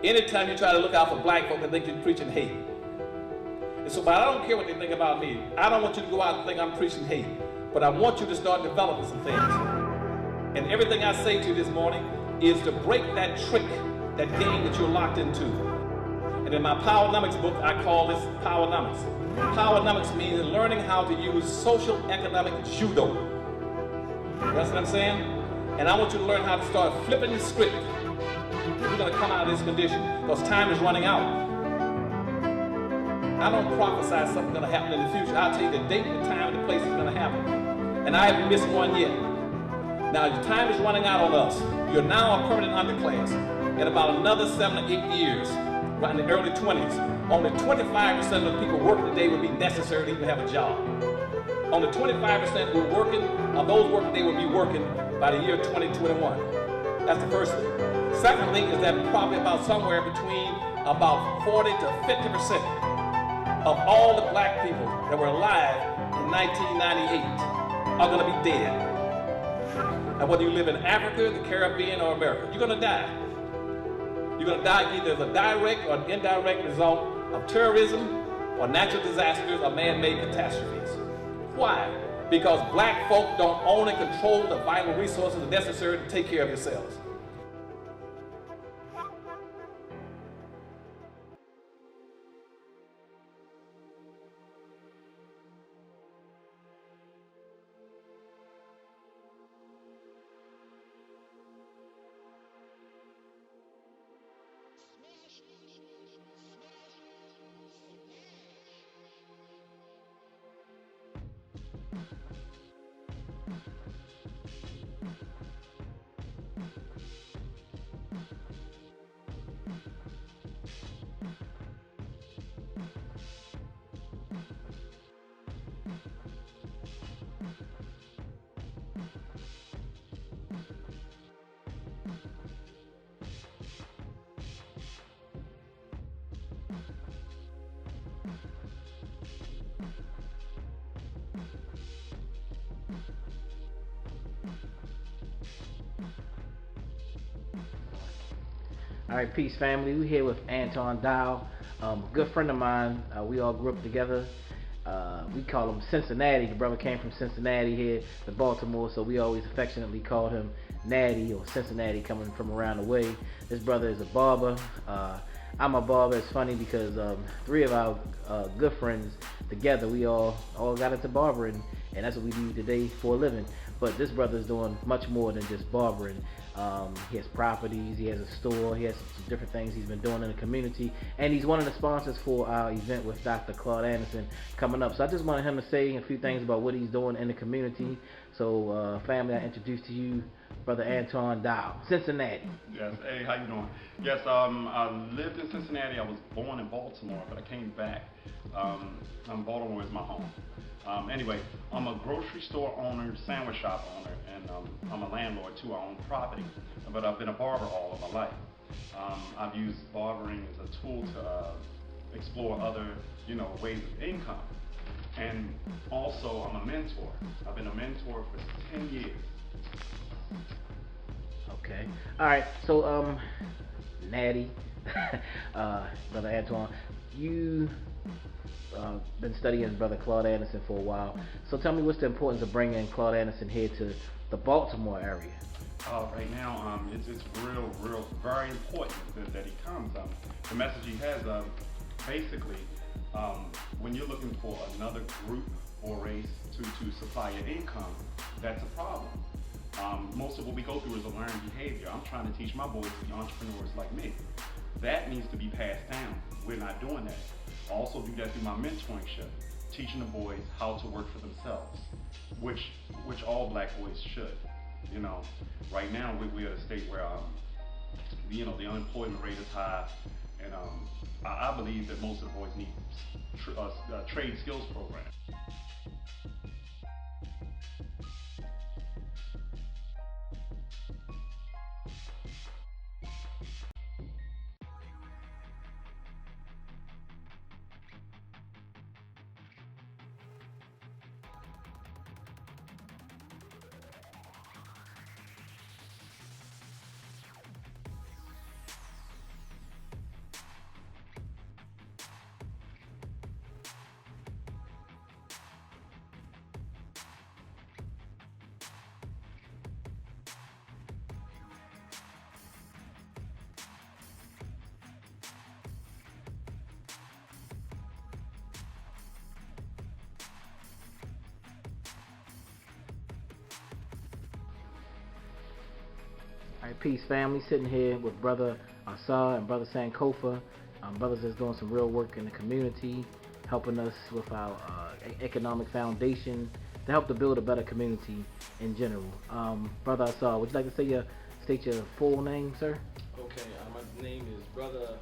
Anytime you try to look out for black folk, they think you're preaching hate. And so, but I don't care what they think about me. I don't want you to go out and think I'm preaching hate. But I want you to start developing some things. And everything I say to you this morning is to break that trick, that game that you're locked into. And in my Powernomics book, I call this Powernomics. Powernomics means learning how to use social economic judo. That's what I'm saying? And I want you to learn how to start flipping the script. We're going to come out of this condition because time is running out. I don't prophesy something's going to happen in the future. I'll tell you the date, the time, and the place it's going to happen. And I haven't missed one yet. Now, your time is running out on us. You're now a permanent underclass. In about another 7 or 8 years, right in the early 20s, only 25% of the people working today would be necessary to even have a job. Only 25% who are working, of those working today will be working by the year 2021. That's the first thing. Second thing is that probably about somewhere between about 40 to 50% of all the black people that were alive in 1998 are going to be dead. And whether you live in Africa, the Caribbean, or America, you're going to die. You're going to die either as a direct or an indirect result of terrorism or natural disasters or man-made catastrophes. Why? Because black folk don't own and control the vital resources necessary to take care of yourselves. All right, peace family. We're here with Anton Dial, good friend of mine. We all grew up together. We call him Cincinnati. The brother came from Cincinnati here to Baltimore, so we always affectionately called him Natty or Cincinnati, coming from around the way. This brother is a barber. I'm a barber. It's funny because three of our good friends together, we all got into barbering, and that's what we do today for a living. But this brother is doing much more than just barbering. He has properties, he has a store, he has some different things he's been doing in the community, and he's one of the sponsors for our event with Dr. Claud Anderson coming up. So I just wanted him to say a few things about what he's doing in the community. So family, I introduce to you Brother Anton Dial, Cincinnati. Yes, hey, how you doing? Yes, I lived in Cincinnati. I was born in Baltimore, but I came back. Baltimore is my home. Anyway, I'm a grocery store owner, sandwich shop owner, and I'm a landlord too. I own property, but I've been a barber all of my life. I've used barbering as a tool to explore other, ways of income. And also, I'm a mentor. I've been a mentor for 10 years. Okay. All right. So, Natty, Brother Antoine, you been studying Brother Claud Anderson for a while. So tell me, what's the importance of bringing Claud Anderson here to the Baltimore area? Right now, it's real, very important that he comes. The message he has, basically, when you're looking for another group or race to supply your income, that's a problem. Most of what we go through is a learned behavior. I'm trying to teach my boys to be entrepreneurs like me. That needs to be passed down. We're not doing that. I also do that through my mentoring show, teaching the boys how to work for themselves, which all black boys should. Right now we're at a state where the unemployment rate is high, and I believe that most of the boys need trade skills programs. All right, peace, family. Sitting here with Brother Asar and Brother Sankofa. Brothers that's doing some real work in the community, helping us with our economic foundation to help to build a better community in general. Brother Asar, would you like to state your full name, sir? Okay, my name is Brother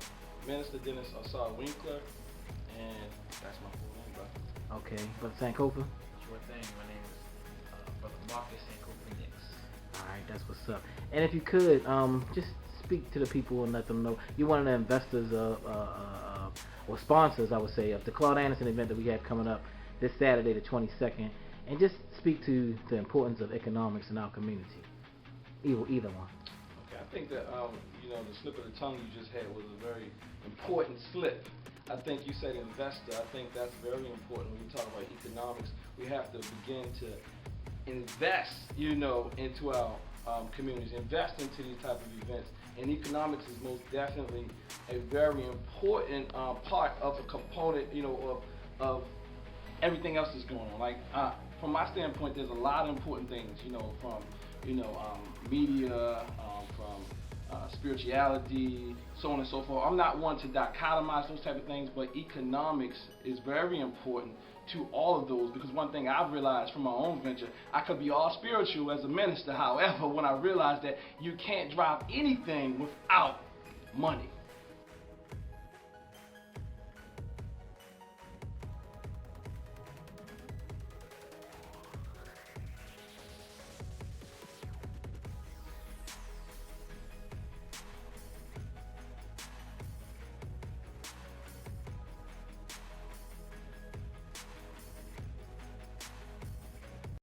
Minister Dennis Asar Winkler, and that's my full name, brother. Okay, Brother Sankofa? Sure thing. My name is Brother Marcus Sankofa Nix. Alright, that's what's up. And if you could, just speak to the people and let them know you're one of the investors or sponsors, I would say, of the Claud Anderson event that we have coming up this Saturday, the 22nd, and just speak to the importance of economics in our community. Either one. Okay, I think that the slip of the tongue you just had was a very important slip. I think you said investor. I think that's very important when you talk about economics. We have to begin to invest, into our communities, invest into these type of events. And economics is most definitely a very important part of a component, of everything else that's going on. Like from my standpoint, there's a lot of important things, from media, from spirituality, so on and so forth. I'm not one to dichotomize those type of things, but economics is very important to all of those, because one thing I've realized from my own venture, I could be all spiritual as a minister. However, when I realized that you can't drive anything without money.